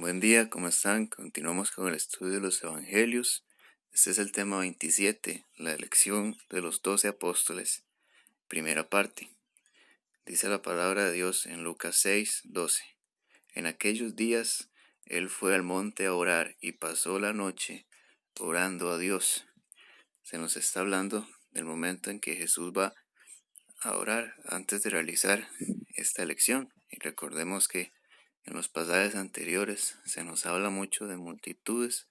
Buen día, ¿cómo están? Continuamos con el estudio de los Evangelios. Este es el tema 27, la elección de los 12 apóstoles. Primera parte. Dice la palabra de Dios en Lucas 6:12. En aquellos días, él fue al monte a orar y pasó la noche orando a Dios. Se nos está hablando del momento en que Jesús va a orar antes de realizar esta elección. Y recordemos que en los pasajes anteriores se nos habla mucho de multitudes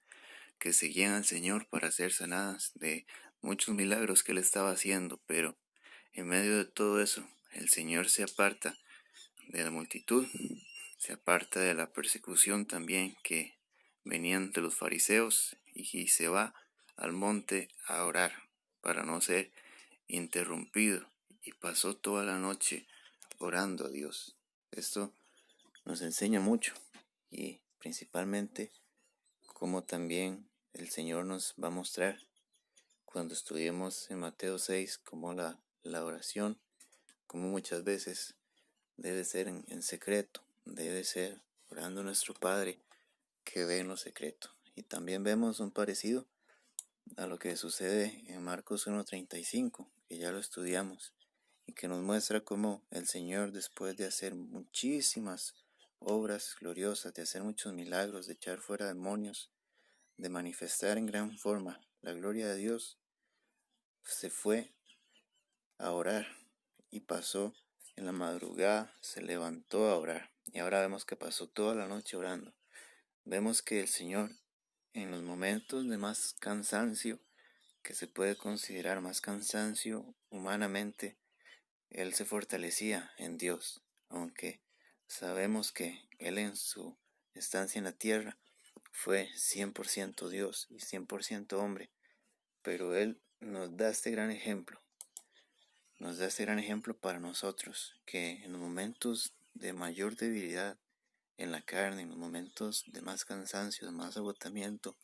que seguían al Señor para ser sanadas, de muchos milagros que Él estaba haciendo, pero en medio de todo eso, el Señor se aparta de la multitud, se aparta de la persecución también que venían de los fariseos y se va al monte a orar para no ser interrumpido, y pasó toda la noche orando a Dios. Esto nos enseña mucho y principalmente como también el Señor nos va a mostrar cuando estudiemos en Mateo 6 como la oración, como muchas veces debe ser en secreto, debe ser orando a nuestro Padre que ve en lo secreto. Y también vemos un parecido a lo que sucede en Marcos 1:35, que ya lo estudiamos, y que nos muestra cómo el Señor, después de hacer muchísimas obras gloriosas, de hacer muchos milagros, de echar fuera demonios, de manifestar en gran forma la gloria de Dios, se fue a orar y pasó en la madrugada, se levantó a orar. Y ahora vemos que pasó toda la noche orando. Vemos que el Señor, en los momentos de más cansancio, que se puede considerar más cansancio humanamente, Él se fortalecía en Dios, aunque sabemos que Él en su estancia en la tierra fue 100% Dios y 100% hombre, pero Él nos da este gran ejemplo, para nosotros, que en los momentos de mayor debilidad en la carne, en los momentos de más cansancio, de más agotamiento,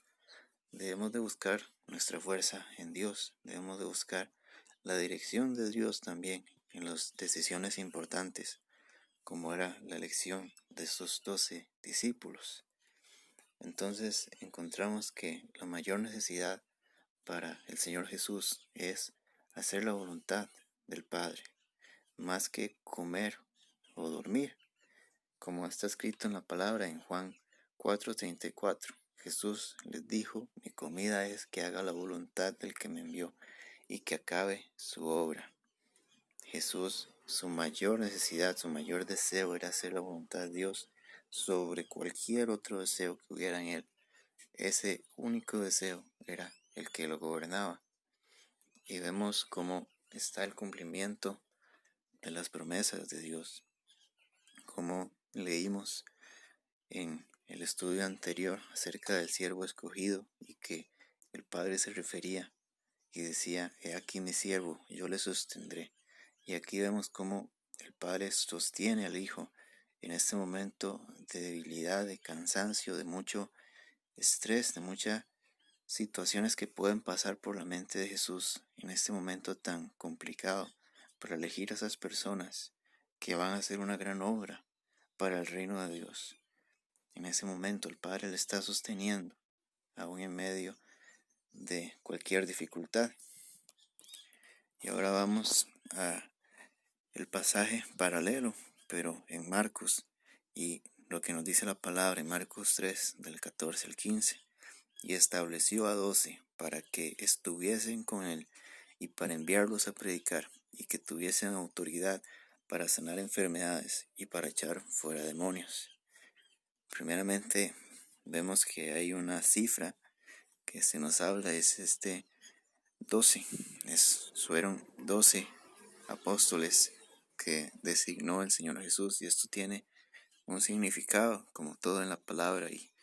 debemos de buscar nuestra fuerza en Dios, debemos de buscar la dirección de Dios también en las decisiones importantes, como era la elección de estos 12 discípulos. Entonces encontramos que la mayor necesidad para el Señor Jesús es hacer la voluntad del Padre, más que comer o dormir, como está escrito en la palabra en Juan 4:34. Jesús les dijo: mi comida es que haga la voluntad del que me envió y que acabe su obra. Jesús, su mayor necesidad, su mayor deseo era hacer la voluntad de Dios sobre cualquier otro deseo que hubiera en él. Ese único deseo era el que lo gobernaba. Y vemos cómo está el cumplimiento de las promesas de Dios. Como leímos en el estudio anterior acerca del siervo escogido, y que el Padre se refería y decía: he aquí mi siervo, yo le sostendré. Y aquí vemos cómo el Padre sostiene al Hijo en este momento de debilidad, de cansancio, de mucho estrés, de muchas situaciones que pueden pasar por la mente de Jesús en este momento tan complicado, para elegir a esas personas que van a hacer una gran obra para el reino de Dios. En ese momento el Padre le está sosteniendo, aún en medio de cualquier dificultad. Y ahora vamos a el pasaje paralelo, pero en Marcos, y lo que nos dice la palabra en Marcos 3, del 14 al 15. Y estableció a 12 para que estuviesen con él y para enviarlos a predicar, y que tuviesen autoridad para sanar enfermedades y para echar fuera demonios. Primeramente vemos que hay una cifra que se nos habla, es 12. Fueron 12 apóstoles que designó el Señor Jesús, y esto tiene un significado, como todo en la palabra. Y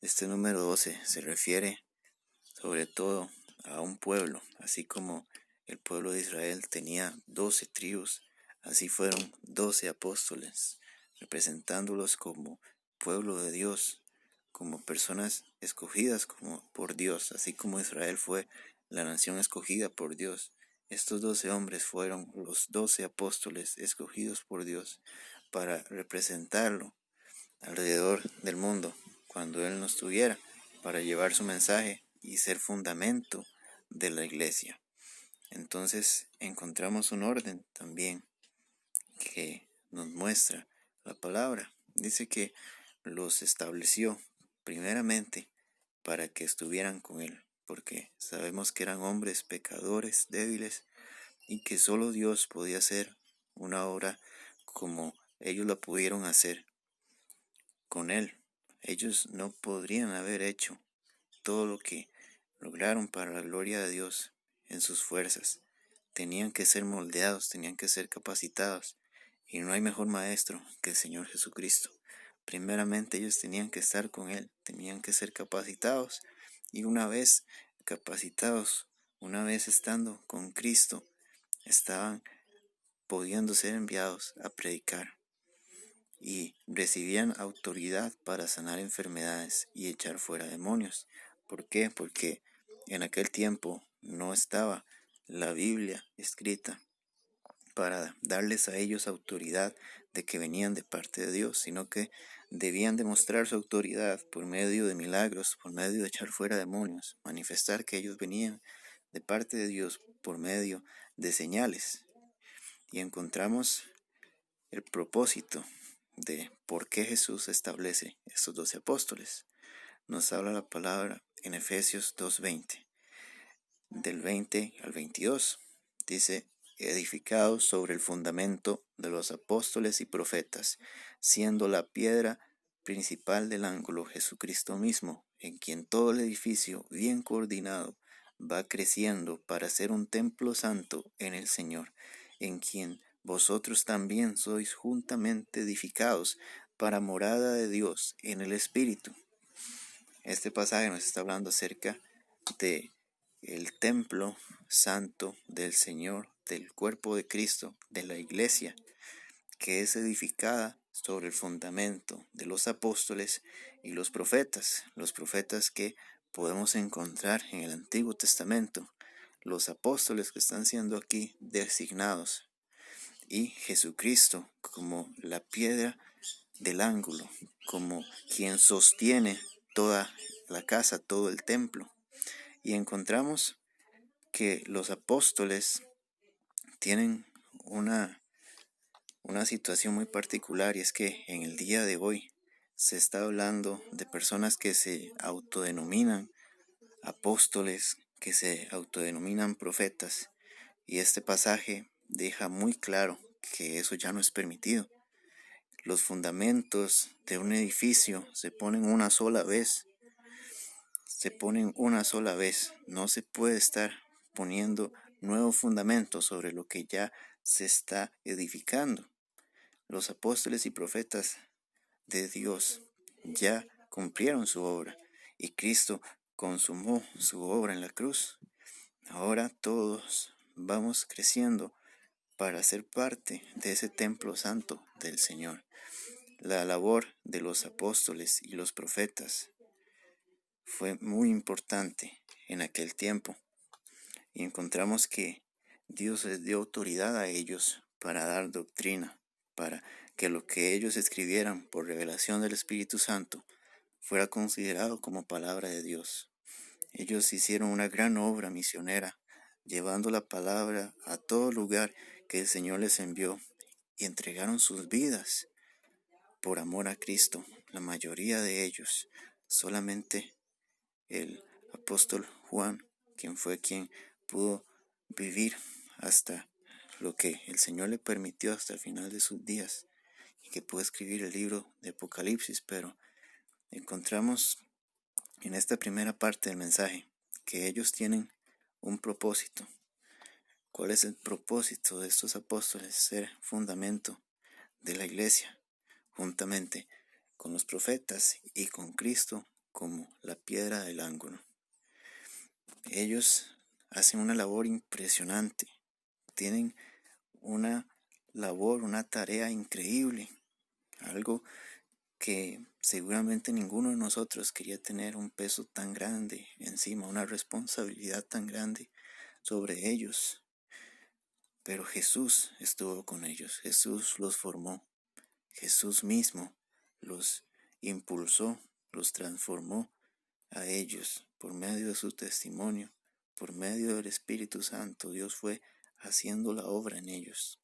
este número 12 se refiere sobre todo a un pueblo, así como el pueblo de Israel tenía 12 tribus, así fueron 12 apóstoles, representándolos como pueblo de Dios, como personas escogidas por Dios, así como Israel fue la nación escogida por Dios. Estos 12 hombres fueron los 12 apóstoles escogidos por Dios para representarlo alrededor del mundo. cuando Él no estuviera, para llevar su mensaje y ser fundamento de la iglesia. Entonces encontramos un orden también que nos muestra la palabra. Dice que los estableció primeramente para que estuvieran con Él, porque sabemos que eran hombres pecadores, débiles, y que solo Dios podía hacer una obra como ellos la pudieron hacer con Él. Ellos no podrían haber hecho todo lo que lograron para la gloria de Dios en sus fuerzas. Tenían que ser moldeados, tenían que ser capacitados. Y no hay mejor maestro que el Señor Jesucristo. Primeramente ellos tenían que estar con Él, tenían que ser capacitados. Y una vez capacitados, una vez estando con Cristo, estaban pudiendo ser enviados a predicar. Y recibían autoridad para sanar enfermedades y echar fuera demonios. ¿Por qué? Porque en aquel tiempo no estaba la Biblia escrita para darles a ellos autoridad de que venían de parte de Dios, sino que debían demostrar su autoridad por medio de milagros, por medio de echar fuera demonios, manifestar que ellos venían de parte de Dios por medio de señales. Y encontramos el propósito de por qué Jesús establece estos 12 apóstoles. Nos habla la palabra en Efesios 2:20, del 20 al 22. Dice: edificados sobre el fundamento de los apóstoles y profetas, siendo la piedra principal del ángulo Jesucristo mismo, en quien todo el edificio bien coordinado va creciendo para ser un templo santo en el Señor, en quien vosotros también sois juntamente edificados para morada de Dios en el Espíritu. Este pasaje nos está hablando acerca de el templo santo del Señor, del cuerpo de Cristo, de la iglesia, que es edificada sobre el fundamento de los apóstoles y los profetas que podemos encontrar en el Antiguo Testamento, los apóstoles que están siendo aquí designados, y Jesucristo como la piedra del ángulo, como quien sostiene toda la casa, todo el templo. Y encontramos que los apóstoles tienen una situación muy particular, y es que en el día de hoy se está hablando de personas que se autodenominan apóstoles, que se autodenominan profetas, y este pasaje deja muy claro que eso ya no es permitido. Los fundamentos de un edificio se ponen una sola vez, no se puede estar poniendo nuevos fundamentos sobre lo que ya se está edificando. Los apóstoles y profetas de Dios ya cumplieron su obra y Cristo consumó su obra en la cruz. Ahora todos vamos creciendo para ser parte de ese templo santo del Señor. La labor de los apóstoles y los profetas fue muy importante en aquel tiempo, y encontramos que Dios les dio autoridad a ellos para dar doctrina, para que lo que ellos escribieran por revelación del Espíritu Santo fuera considerado como palabra de Dios. Ellos hicieron una gran obra misionera, llevando la palabra a todo lugar que el Señor les envió, y entregaron sus vidas por amor a Cristo. La mayoría de ellos, solamente el apóstol Juan, quien pudo vivir hasta lo que el Señor le permitió hasta el final de sus días, y que pudo escribir el libro de Apocalipsis. Pero encontramos en esta primera parte del mensaje que ellos tienen un propósito. ¿Cuál es el propósito de estos apóstoles? Ser fundamento de la iglesia, juntamente con los profetas y con Cristo como la piedra del ángulo. Ellos hacen una labor impresionante, tienen una labor, una tarea increíble, algo que seguramente ninguno de nosotros quería tener un peso tan grande encima, una responsabilidad tan grande sobre ellos. Pero Jesús estuvo con ellos, Jesús los formó, Jesús mismo los impulsó los transformó a ellos por medio de su testimonio, por medio del Espíritu Santo. Dios fue haciendo la obra en ellos.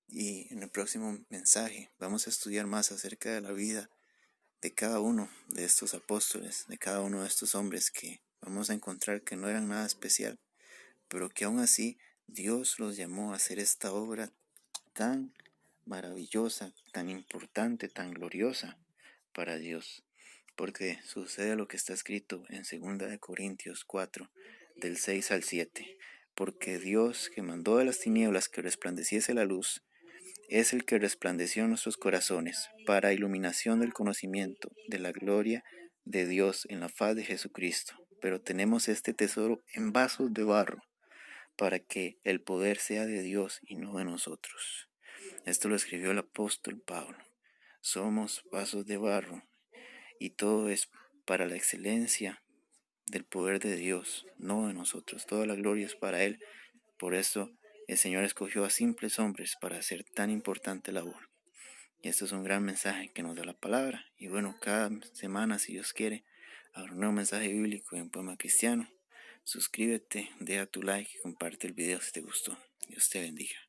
Y en el próximo mensaje vamos a estudiar más acerca de la vida de cada uno de estos apóstoles, de cada uno de estos hombres que vamos a encontrar que no eran nada especial, pero que aún así Dios los llamó a hacer esta obra tan maravillosa, tan importante, tan gloriosa para Dios. Porque sucede lo que está escrito en 2 Corintios 4, del 6 al 7. Porque Dios, que mandó de las tinieblas que resplandeciese la luz, es el que resplandeció en nuestros corazones para iluminación del conocimiento de la gloria de Dios en la faz de Jesucristo. Pero tenemos este tesoro en vasos de barro, para que el poder sea de Dios y no de nosotros. Esto lo escribió el apóstol Pablo. Somos vasos de barro y todo es para la excelencia del poder de Dios, no de nosotros. Toda la gloria es para Él. Por eso el Señor escogió a simples hombres para hacer tan importante labor. Y esto es un gran mensaje que nos da la palabra. Y bueno, cada semana, si Dios quiere, habrá un nuevo mensaje bíblico en Poema Cristiano. Suscríbete, deja tu like y comparte el video si te gustó. Dios te bendiga.